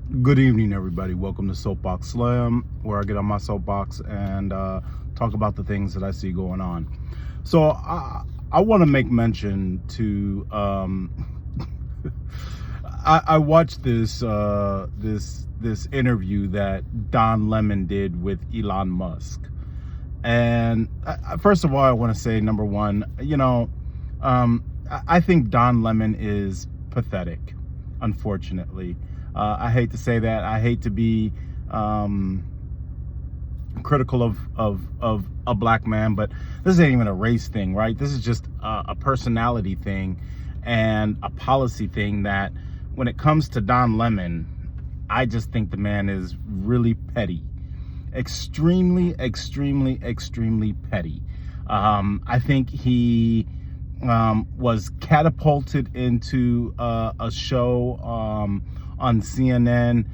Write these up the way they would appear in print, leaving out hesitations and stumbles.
Good evening, everybody. Welcome to Soapbox Slam, where I get on my soapbox and talk about the things that I see going on. So I want to make mention to I watched this interview that Don Lemon did with Elon Musk, and first of all, I want to say, number one, I think Don Lemon is pathetic, unfortunately. I hate to say that. I hate to be critical of a black man, but this ain't even a race thing, right? This is just a personality thing and a policy thing that when it comes to Don Lemon, I just think the man is really petty. Extremely, extremely, extremely petty. I think he was catapulted into a show on CNN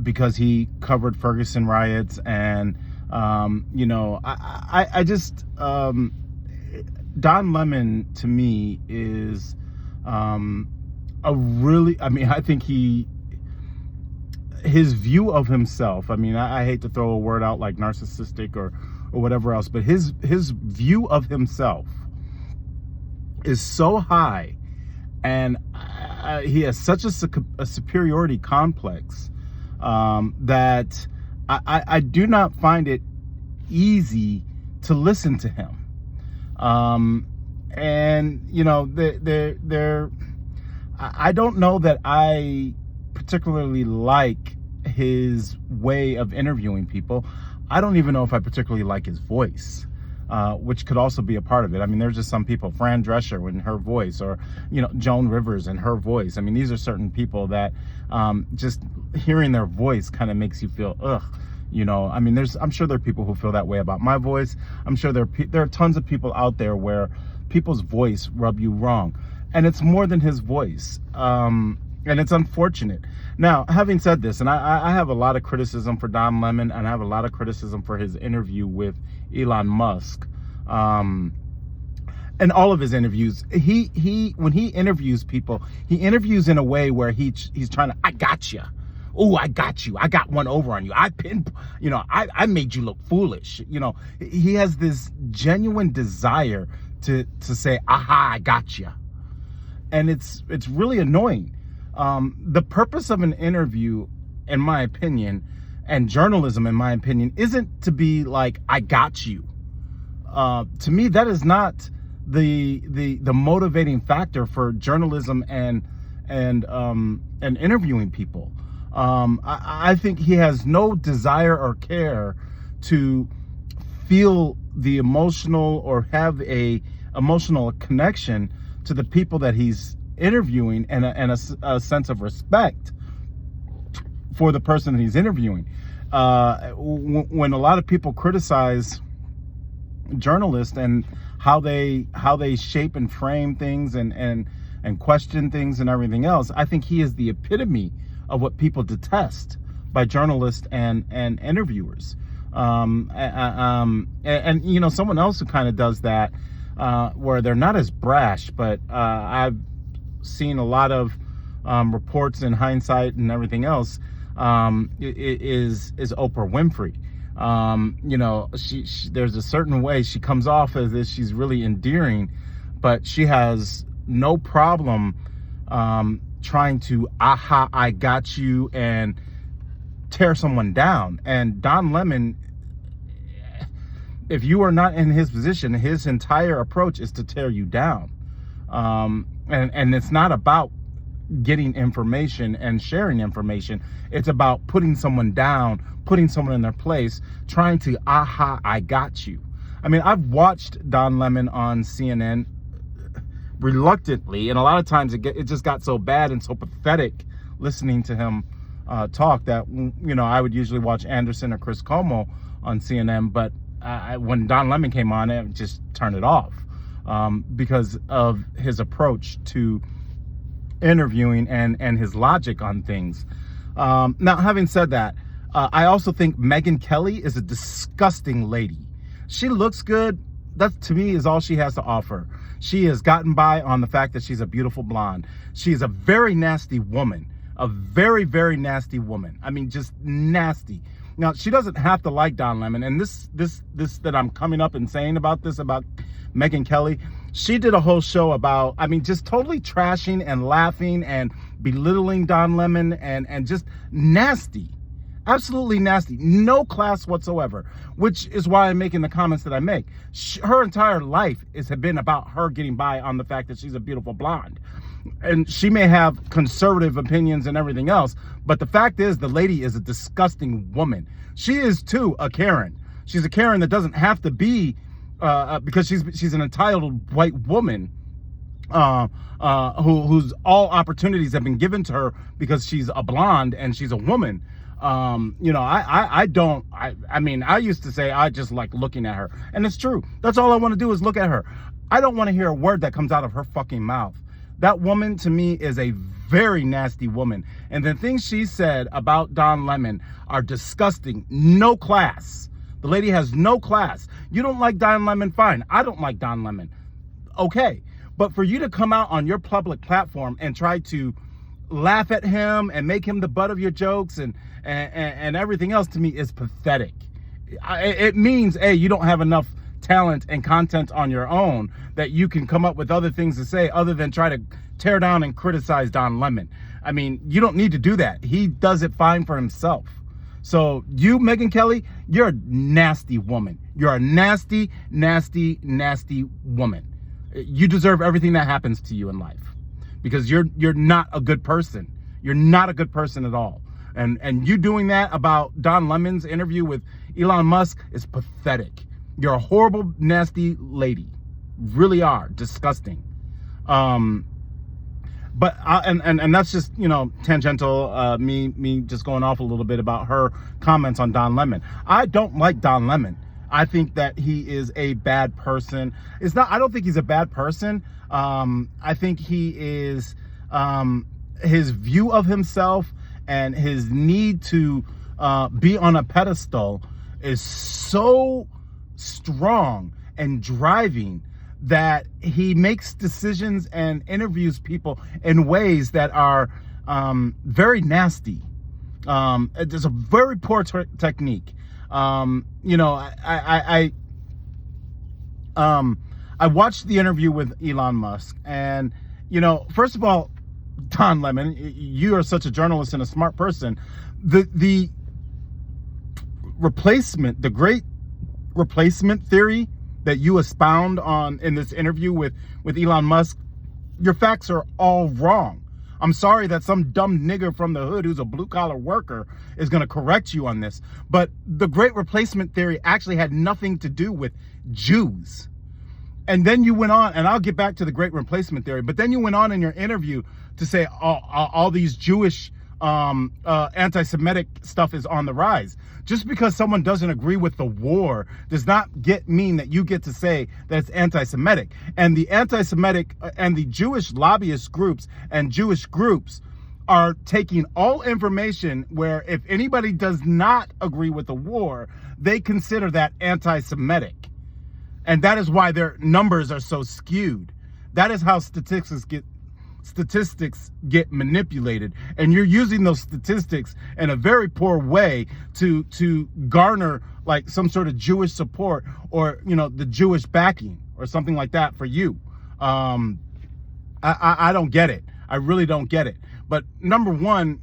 because he covered Ferguson riots, and I just Don Lemon to me is I think his view of himself, I hate to throw a word out like narcissistic or whatever else, but his view of himself is so high, and he has such a superiority complex that I do not find it easy to listen to him. I don't know that I particularly like his way of interviewing people. I don't even know if I particularly like his voice, which could also be a part of it. There's just some people, Fran Drescher in her voice, or, Joan Rivers in her voice. These are certain people that just hearing their voice kind of makes you feel, ugh. I'm sure there are people who feel that way about my voice. I'm sure there are tons of people out there where people's voice rub you wrong. And it's more than his voice. And it's unfortunate. Now, having said this, and I have a lot of criticism for Don Lemon, and I have a lot of criticism for his interview with Elon Musk. And all of his interviews, when he interviews people, he interviews in a way where he's trying to, I got you. Oh, I got you. I got one over on you. I made you look foolish. He has this genuine desire to say, aha, I got you. And it's really annoying. The purpose of an interview, in my opinion, and journalism, in my opinion, isn't to be like, I got you. To me, that is not the motivating factor for journalism and interviewing people. I think he has no desire or care to feel the emotional or have a emotional connection to the people that he's interviewing, and a sense of respect for the person that he's interviewing. When a lot of people criticize journalists and how they shape and frame things and question things and everything else, I think he is the epitome of what people detest by journalists and interviewers. Someone else who kind of does that, where they're not as brash, but I've seen a lot of reports in hindsight and everything else, is Oprah Winfrey. She there's a certain way she comes off as if she's really endearing, but she has no problem trying to, aha, I got you, and tear someone down. And Don Lemon, if you are not in his position, his entire approach is to tear you down. And it's not about getting information and sharing information. It's about putting someone down, putting someone in their place, trying to, aha, I got you. I've watched Don Lemon on CNN reluctantly, and a lot of times it just got so bad and so pathetic listening to him talk that, I would usually watch Anderson or Chris Cuomo on CNN, but when Don Lemon came on, I just turned it off because of his approach to interviewing and his logic on things. Now, having said that, I also think Megyn Kelly is a disgusting lady. She looks good. That, to me, is all she has to offer. She has gotten by on the fact that she's a beautiful blonde. She is a very nasty woman. a very, very nasty woman. I mean, just nasty. Now, she doesn't have to like Don Lemon, and this that I'm coming up and saying about this, about Megyn Kelly, she did a whole show about, I mean, just totally trashing and laughing and belittling Don Lemon and just nasty. Absolutely nasty. No class whatsoever, which is why I'm making the comments that I make. Her entire life has been about her getting by on the fact that she's a beautiful blonde. And she may have conservative opinions and everything else, but the fact is the lady is a disgusting woman. She is, too, a Karen. She's a Karen that doesn't have to be, because she's an entitled white woman whose all opportunities have been given to her because she's a blonde and she's a woman. You know, I mean, I used to say I just like looking at her, and it's true. That's all I want to do is look at her. I don't want to hear a word that comes out of her fucking mouth. That woman, to me, is a very nasty woman. And the things she said about Don Lemon are disgusting. No class. The lady has no class. You don't like Don Lemon? Fine. I don't like Don Lemon. Okay. But for you to come out on your public platform and try to laugh at him and make him the butt of your jokes and everything else, to me, is pathetic. It means, A, you don't have enough talent and content on your own that you can come up with other things to say other than try to tear down and criticize Don Lemon. I mean, you don't need to do that. He does it fine for himself. So you, Megyn Kelly, you're a nasty woman. You're a nasty, nasty, nasty woman. You deserve everything that happens to you in life because you're not a good person. You're not a good person at all. And you doing that about Don Lemon's interview with Elon Musk is pathetic. You're a horrible, nasty lady. Really are. Disgusting. But that's just, you know, tangential, me just going off a little bit about her comments on Don Lemon. I don't like Don Lemon. I think that he is a bad person. I don't think he's a bad person. I think he is, his view of himself and his need to be on a pedestal is so strong and driving that he makes decisions and interviews people in ways that are very nasty. There's a very poor technique. You know, I watched the interview with Elon Musk, and, you know, first of all, Don Lemon, you are such a journalist and a smart person. The replacement, the great replacement theory that you expound on in this interview with Elon Musk, your facts are all wrong. I'm sorry that some dumb nigger from the hood who's a blue-collar worker is going to correct you on this, but the great replacement theory actually had nothing to do with Jews. And then you went on, and I'll get back to the great replacement theory, but then you went on in your interview to say all these Jewish anti-Semitic stuff is on the rise. Just because someone doesn't agree with the war does not mean that you get to say that it's anti-Semitic. And the anti-Semitic and the Jewish lobbyist groups and Jewish groups are taking all information where if anybody does not agree with the war, they consider that anti-Semitic. And that is why their numbers are so skewed. That is how statistics get manipulated, and you're using those statistics in a very poor way to garner like some sort of Jewish support or, you know, the Jewish backing or something like that for you. I don't get it. I really don't get it. But number one,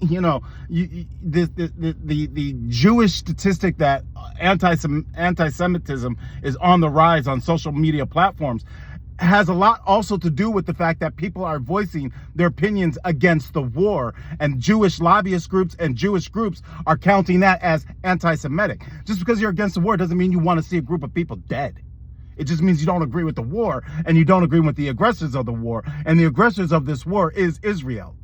you know, the Jewish statistic that anti-Semitism is on the rise on social media platforms has a lot also to do with the fact that people are voicing their opinions against the war, and Jewish lobbyist groups and Jewish groups are counting that as anti-Semitic. Just because you're against the war doesn't mean you want to see a group of people dead. It just means you don't agree with the war, and you don't agree with the aggressors of the war, and the aggressors of this war is Israel.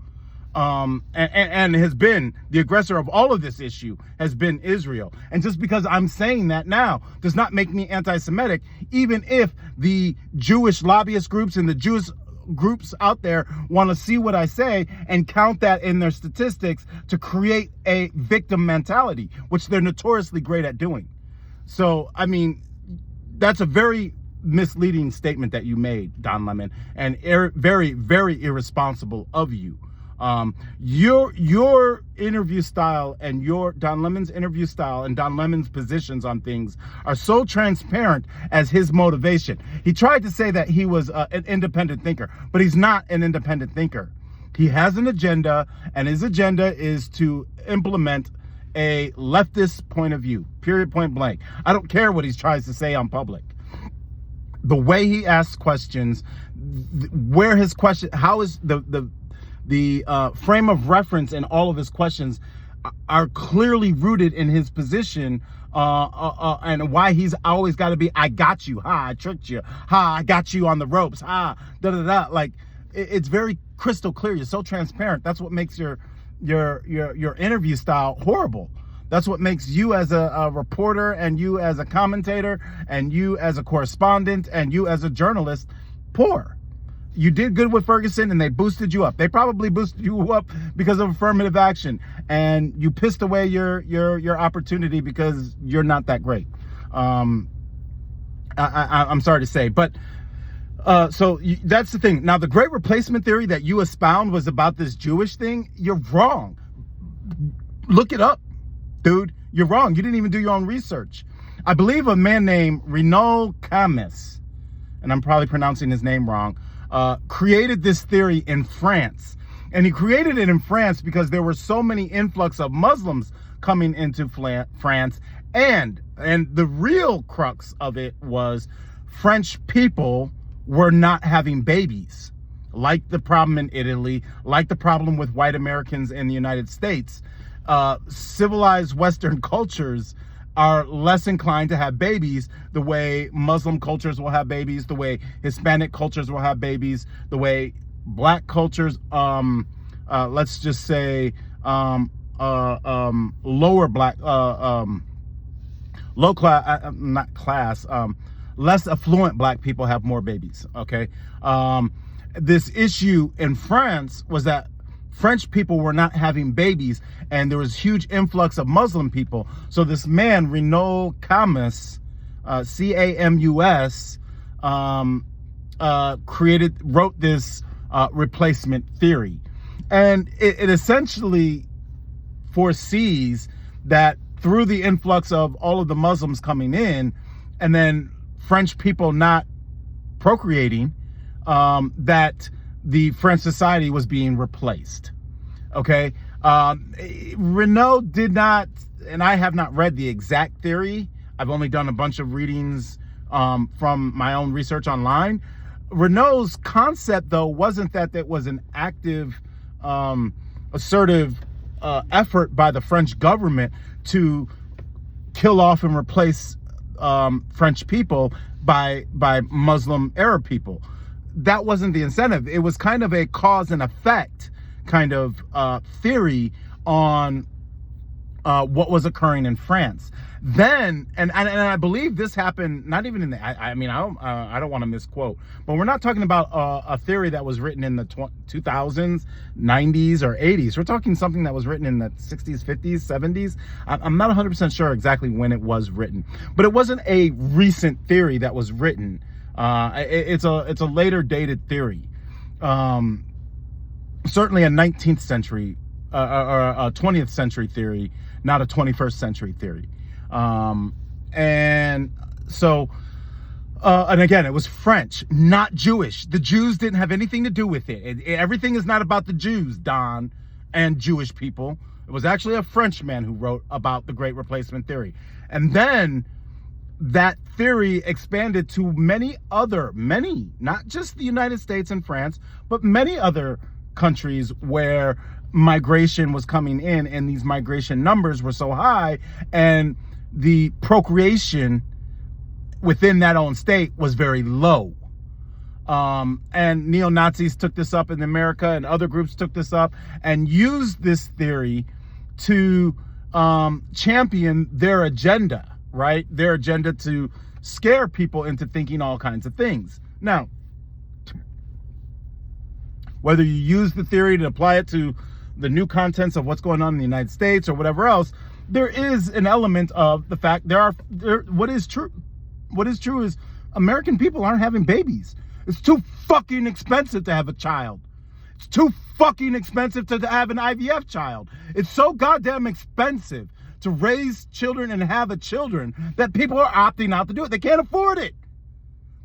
And has been the aggressor of all of this issue has been Israel. And just because I'm saying that now does not make me anti-Semitic, even if the Jewish lobbyist groups and the Jewish groups out there want to see what I say and count that in their statistics to create a victim mentality, which they're notoriously great at doing. So, I mean, that's a very misleading statement that you made, Don Lemon, and very, very irresponsible of you. Your interview style and your Don Lemon's interview style and Don Lemon's positions on things are so transparent as his motivation. He tried to say that he was an independent thinker, but he's not an independent thinker. He has an agenda, and his agenda is to implement a leftist point of view, period, point blank. I don't care what he tries to say on public. The way he asks questions, where his question, how is the frame of reference in all of his questions are clearly rooted in his position, and why he's always got to be, I got you, ha, I tricked you, ha, I got you on the ropes, ha, da da da. Like, it's very crystal clear. You're so transparent. That's what makes your interview style horrible. That's what makes you as a reporter, and you as a commentator, and you as a correspondent, and you as a journalist poor. You did good with Ferguson, and they boosted you up. They probably boosted you up because of affirmative action, and you pissed away your opportunity because you're not that great. I'm sorry to say, but so that's the thing. Now, the Great Replacement theory that you espound was about this Jewish thing. You're wrong. Look it up, dude. You're wrong. You didn't even do your own research. I believe a man named Renaud Camus, and I'm probably pronouncing his name wrong, created this theory in France. And he created it in France because there were so many influx of Muslims coming into France. And the real crux of it was French people were not having babies, like the problem in Italy, like the problem with white Americans in the United States. Civilized Western cultures are less inclined to have babies the way Muslim cultures will have babies, the way Hispanic cultures will have babies, the way black cultures, let's just say, lower black, low class, not class, less affluent black people have more babies, okay? This issue in France was that French people were not having babies, and there was huge influx of Muslim people. So this man, Renaud Camus, C-A-M-U-S, wrote this replacement theory. And it essentially foresees that through the influx of all of the Muslims coming in, and then French people not procreating, that the French society was being replaced. Okay. Renaud did not, and I have not read the exact theory. I've only done a bunch of readings from my own research online. Renaud's concept, though, wasn't that it was an active, assertive effort by the French government to kill off and replace French people by Muslim Arab people. That wasn't the incentive. It was kind of a cause and effect kind of theory on what was occurring in France. Then, and I believe this happened not even in the, I don't want to misquote, but we're not talking about a theory that was written in the 2000s, 90s, or 80s. We're talking something that was written in the 60s, 50s, 70s. I'm not 100% sure exactly when it was written, but it wasn't a recent theory that was written. It's a later dated theory. Certainly a 19th century or a 20th century theory, not a 21st century theory. And so, and again, it was French, not Jewish. The Jews didn't have anything to do with it. Everything is not about the Jews, Don, and Jewish people. It was actually a French man who wrote about the Great Replacement theory. And then that theory expanded to many, not just the United States and France, but many other countries where migration was coming in, and these migration numbers were so high, and the procreation within that own state was very low. And neo-Nazis took this up in America, and other groups took this up and used this theory to champion their agenda, right? Their agenda to scare people into thinking all kinds of things. Now, whether you use the theory to apply it to the new contents of what's going on in the United States or whatever else, there is an element of the fact what is true is American people aren't having babies. It's too fucking expensive to have a child. It's too fucking expensive to have an IVF child. It's so goddamn expensive to raise children and have a children that people are opting out to do it. They can't afford it.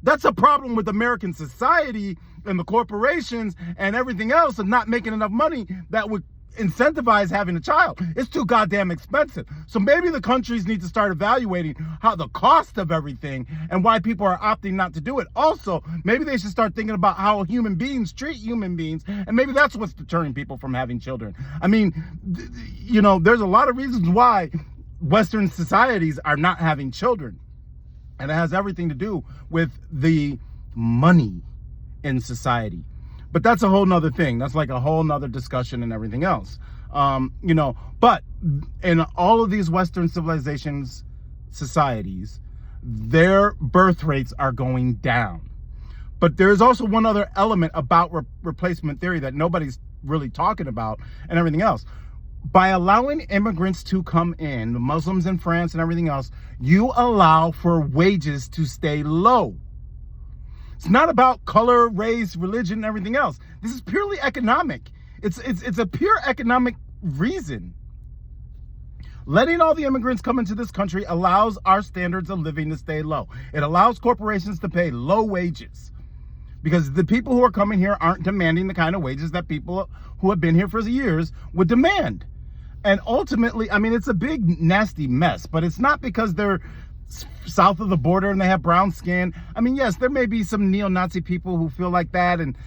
That's a problem with American society and the corporations and everything else of not making enough money that would incentivize having a child. It's too goddamn expensive. So maybe the countries need to start evaluating how the cost of everything and why people are opting not to do it. Also, maybe they should start thinking about how human beings treat human beings, and maybe that's what's deterring people from having children. I mean, you know, there's a lot of reasons why Western societies are not having children, and it has everything to do with the money in society. But that's a whole nother thing. That's like a whole nother discussion and everything else. You know, but in all of these Western civilizations, societies, their birth rates are going down. But there's also one other element about replacement theory that nobody's really talking about and everything else. By allowing immigrants to come in, the Muslims in France and everything else, you allow for wages to stay low. It's not about color, race, religion, and everything else. This is purely economic. It's a pure economic reason. Letting all the immigrants come into this country allows our standards of living to stay low. It allows corporations to pay low wages because the people who are coming here aren't demanding the kind of wages that people who have been here for years would demand. And ultimately, I mean, it's a big, nasty mess, but it's not because they're south of the border and they have brown skin. I mean, yes, there may be some neo-Nazi people who feel like that, and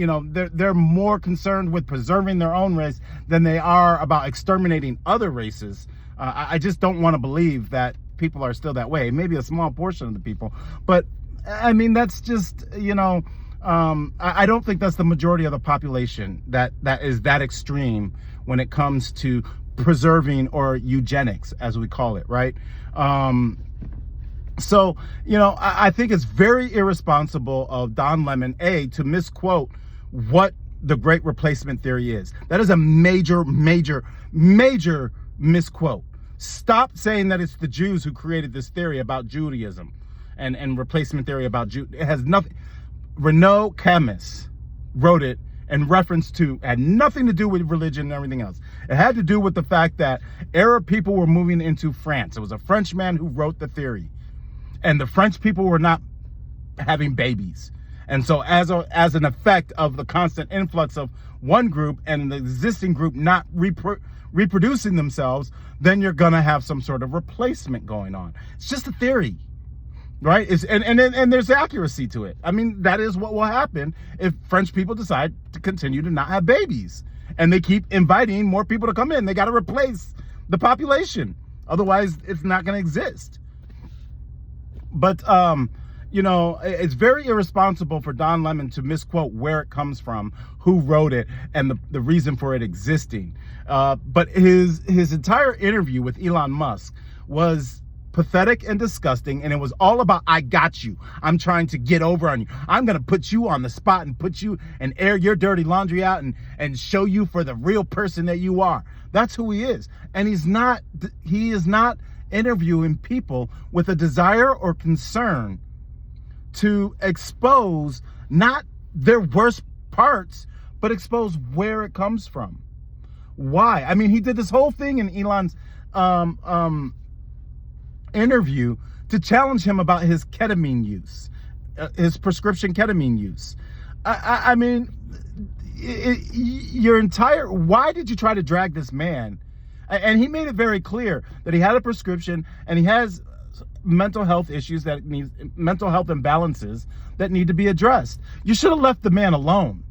you know, they're more concerned with preserving their own race than they are about exterminating other races. I just don't want to believe that people are still that way. Maybe a small portion of the people, but I mean, that's just, you know, I don't think that's the majority of the population that is that extreme when it comes to preserving, or eugenics, as we call it, right? So, you know, I think it's very irresponsible of Don Lemon, to misquote what the Great Replacement Theory is. That is a major, major, major misquote. Stop saying that it's the Jews who created this theory about Judaism and replacement theory about Jew. It has nothing. Renaud Camus wrote it in reference to, had nothing to do with religion and everything else. It had to do with the fact that Arab people were moving into France. It was a French man who wrote the theory. And the French people were not having babies. And so as an effect of the constant influx of one group and the existing group not reproducing themselves, then you're going to have some sort of replacement going on. It's just a theory, right? And there's accuracy to it. I mean, that is what will happen if French people decide to continue to not have babies. And they keep inviting more people to come in. They got to replace the population. Otherwise, it's not going to exist. But, you know, it's very irresponsible for Don Lemon to misquote where it comes from, who wrote it, and the reason for it existing. But his entire interview with Elon Musk was pathetic and disgusting, and it was all about, I got you. I'm trying to get over on you. I'm going to put you on the spot and put you and air your dirty laundry out and show you for the real person that you are. That's who he is. And he is not interviewing people with a desire or concern to expose not their worst parts, but expose where it comes from. Why? I mean, he did this whole thing in Elon's interview to challenge him about his ketamine use, his prescription ketamine use. I mean, why did you try to drag this man? And he made it very clear that he had a prescription and he has mental health issues mental health imbalances that need to be addressed. You should have left the man alone.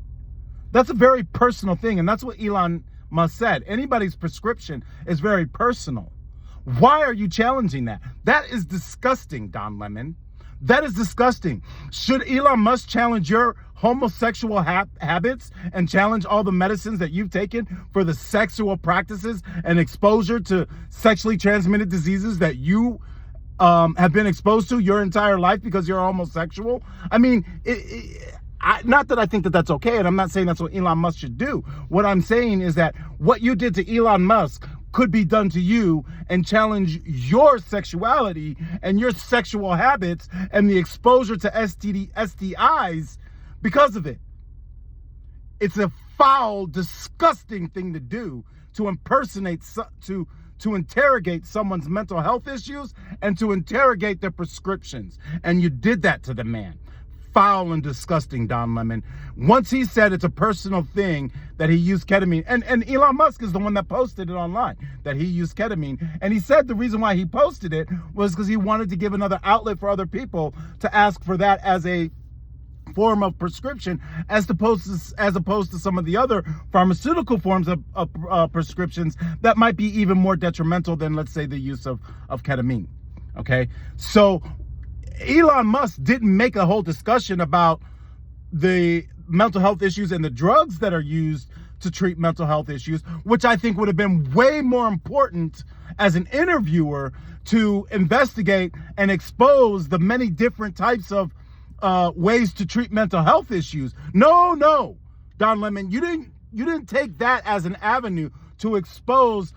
That's a very personal thing. And that's what Elon Musk said. Anybody's prescription is very personal. Why are you challenging that? That is disgusting, Don Lemon. That is disgusting. Should Elon Musk challenge your homosexual habits and challenge all the medicines that you've taken for the sexual practices and exposure to sexually transmitted diseases that you have been exposed to your entire life because you're homosexual? I mean, not that I think that that's okay, and I'm not saying that's what Elon Musk should do. What I'm saying is that what you did to Elon Musk could be done to you, and challenge your sexuality and your sexual habits and the exposure to STIs because of it. It's a foul, disgusting thing to do, to impersonate, to interrogate someone's mental health issues and to interrogate their prescriptions. And you did that to the man. Foul and disgusting, Don Lemon. Once he said it's a personal thing that he used ketamine, and Elon Musk is the one that posted it online, that he used ketamine. And he said the reason why he posted it was because he wanted to give another outlet for other people to ask for that as a form of prescription, as opposed to some of the other pharmaceutical forms of prescriptions that might be even more detrimental than, let's say, the use of ketamine. Okay, so Elon Musk didn't make a whole discussion about the mental health issues and the drugs that are used to treat mental health issues, which I think would have been way more important as an interviewer to investigate and expose the many different types of ways to treat mental health issues. No, Don Lemon, you didn't take that as an avenue to expose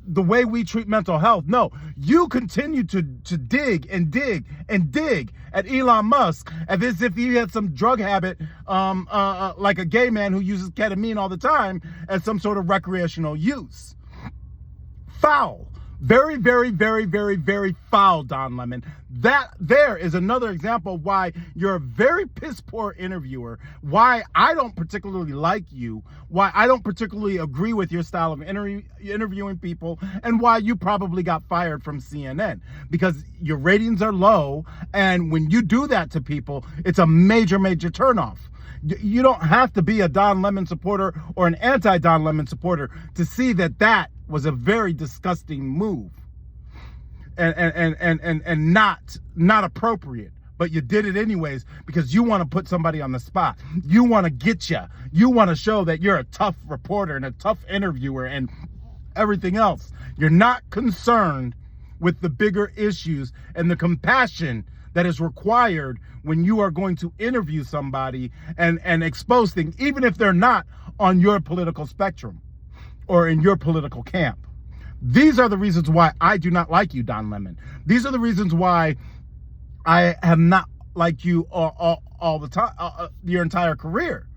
the way we treat mental health. No, you continue to dig and dig and dig at Elon Musk as if he had some drug habit, like a gay man who uses ketamine all the time as some sort of recreational use. Foul. Very, very, very, very, very foul, Don Lemon. That there is another example of why you're a very piss poor interviewer, why I don't particularly like you, why I don't particularly agree with your style of interviewing people, and why you probably got fired from CNN, because your ratings are low, and when you do that to people, it's a major, major turnoff. You don't have to be a Don Lemon supporter or an anti-Don Lemon supporter to see that that was a very disgusting move and not appropriate. But you did it anyways because you want to put somebody on the spot. You want to get you. You want to show that you're a tough reporter and a tough interviewer and everything else. You're not concerned with the bigger issues and the compassion that is required when you are going to interview somebody and expose things, even if they're not on your political spectrum or in your political camp. These are the reasons why I do not like you, Don Lemon. These are the reasons why I have not liked you all the time, your entire career.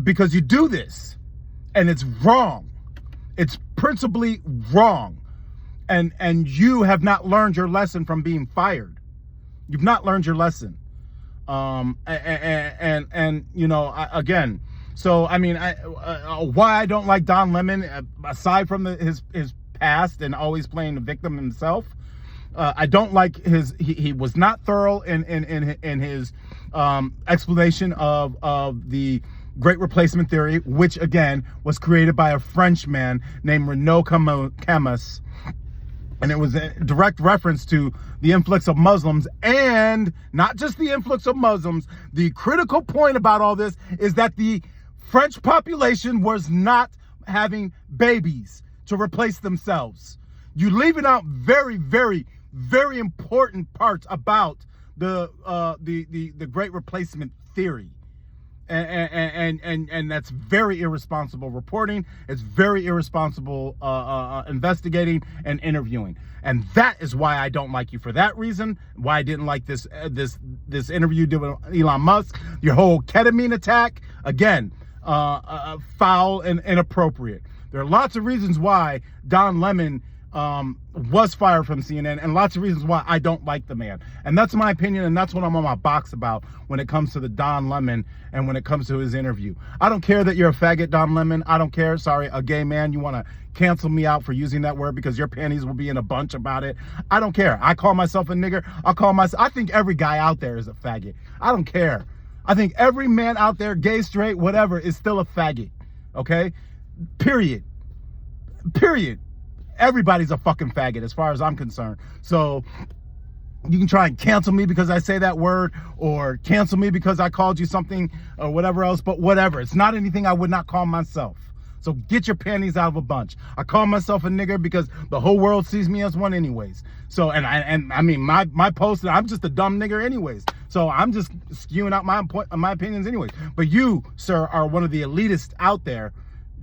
Because you do this, and it's wrong. It's principally wrong. And you have not learned your lesson from being fired. You've not learned your lesson. And you know, again, so I mean, why I don't like Don Lemon, aside from his past and always playing the victim himself, I don't like he was not thorough in his explanation of the Great Replacement Theory, which again was created by a Frenchman named Renaud Camus. And it was a direct reference to the influx of Muslims, and not just the influx of Muslims. The critical point about all this is that the French population was not having babies to replace themselves. You're leaving out very, very, very important parts about the Great Replacement Theory. And that's very irresponsible reporting. It's very irresponsible investigating and interviewing, and that is why I don't like you for that reason. Why I didn't like this interview with Elon Musk. Your whole ketamine attack, again, foul and inappropriate. There are lots of reasons why Don Lemon was fired from CNN, and lots of reasons why I don't like the man. And that's my opinion, and that's what I'm on my box about when it comes to the Don Lemon and when it comes to his interview. I don't care that you're a faggot, Don Lemon. I don't care. Sorry, a gay man. You want to cancel me out for using that word because your panties will be in a bunch about it. I don't care. I call myself a nigger. I think every guy out there is a faggot. I don't care. I think every man out there, gay, straight, whatever, is still a faggot. Okay? Period. Everybody's a fucking faggot as far as I'm concerned. So you can try and cancel me because I say that word, or cancel me because I called you something or whatever else, but whatever. It's not anything I would not call myself. So get your panties out of a bunch. I call myself a nigger because the whole world sees me as one anyways. So, and I mean, my post, I'm just a dumb nigger anyways. So I'm just skewing out my opinions anyways. But you, sir, are one of the elitists out there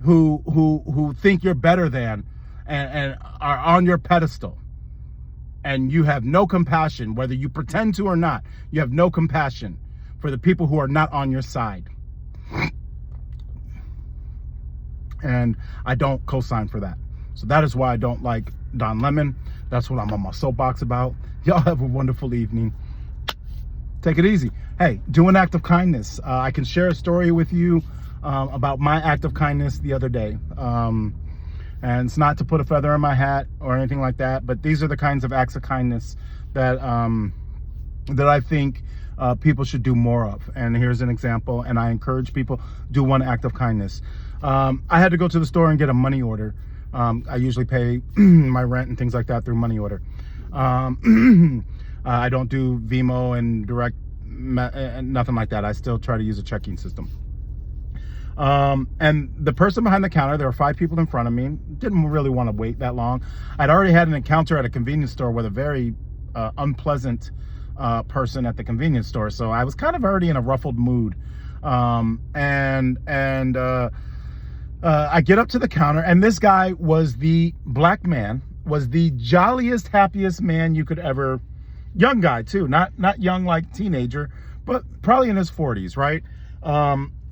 who think you're better than and are on your pedestal. And you have no compassion, whether you pretend to or not. You have no compassion for the people who are not on your side. And I don't co-sign for that. So that is why I don't like Don Lemon. That's what I'm on my soapbox about. Y'all have a wonderful evening. Take it easy. Hey, do an act of kindness. I can share a story with you about my act of kindness the other day. And it's not to put a feather in my hat or anything like that, but these are the kinds of acts of kindness that that I think people should do more of. And here's an example, and I encourage people, do one act of kindness. I had to go to the store and get a money order. I usually pay my rent and things like that through money order. I don't do Venmo and direct, nothing like that. I still try to use a checking system. And the person behind the counter, there were 5 people in front of me, didn't really want to wait that long. I'd already had an encounter at a convenience store with a very unpleasant person at the convenience store. So I was kind of already in a ruffled mood. I get up to the counter, and this guy was the black man, was the jolliest, happiest man you could ever, young guy too, not young like teenager, but probably in his 40s, right?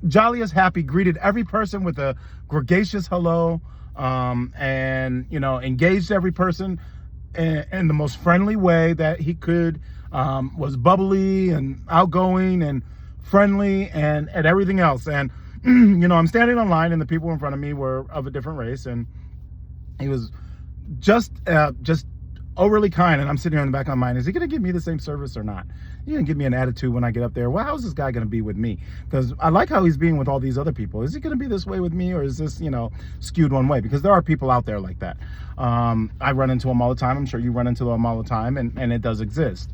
Jolliest, happy, greeted every person with a gregarious hello, and, you know, engaged every person in the most friendly way that he could, was bubbly and outgoing and friendly and everything else. And you know, I'm standing in line, and the people in front of me were of a different race, and he was just overly kind. And I'm sitting here in the back of my mind, is he going to give me the same service or not? He's going to give me an attitude when I get up there. Well, how's this guy going to be with me? Because I like how he's being with all these other people. Is he going to be this way with me, or is this, you know, skewed one way? Because there are people out there like that. I run into them all the time. I'm sure you run into them all the time, and it does exist.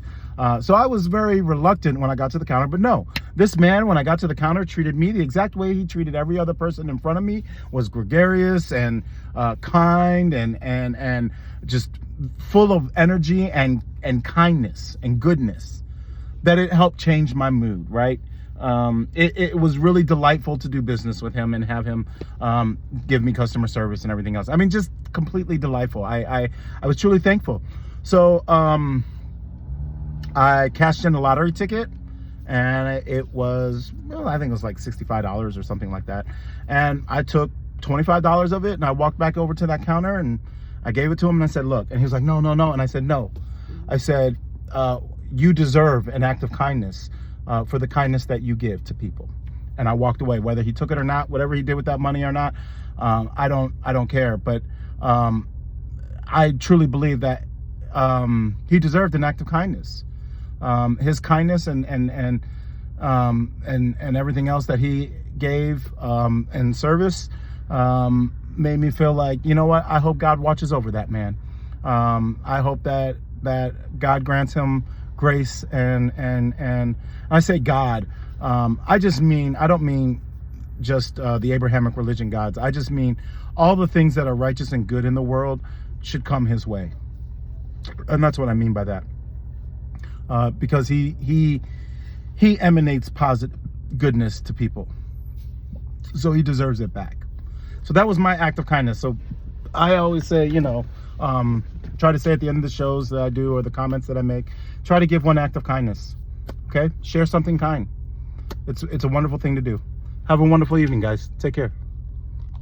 So I was very reluctant when I got to the counter, but no, this man, when I got to the counter, treated me the exact way he treated every other person in front of me, was gregarious and kind and just full of energy and kindness and goodness, that it helped change my mood, right? It was really delightful to do business with him and have him give me customer service and everything else. I mean, just completely delightful. I was truly thankful. So, I cashed in a lottery ticket, and it was, well, I think it was like $65 or something like that. And I took $25 of it, and I walked back over to that counter, and I gave it to him, and I said, look. And he was like, no. And I said, no. I said, you deserve an act of kindness for the kindness that you give to people. And I walked away. Whether he took it or not, whatever he did with that money or not, I don't care. But I truly believe that he deserved an act of kindness. His kindness and everything else that he gave in service made me feel like, you know what, I hope God watches over that man. I hope that God grants him grace and I say God, I don't mean just the Abrahamic religion gods. I just mean all the things that are righteous and good in the world should come his way. And that's what I mean by that. Because he emanates positive goodness to people, so he deserves it back. So that was my act of kindness. So I always say, you know, try to say at the end of the shows that I do or the comments that I make, try to give one act of kindness. Okay, share something kind. It's a wonderful thing to do. Have a wonderful evening, guys. Take care.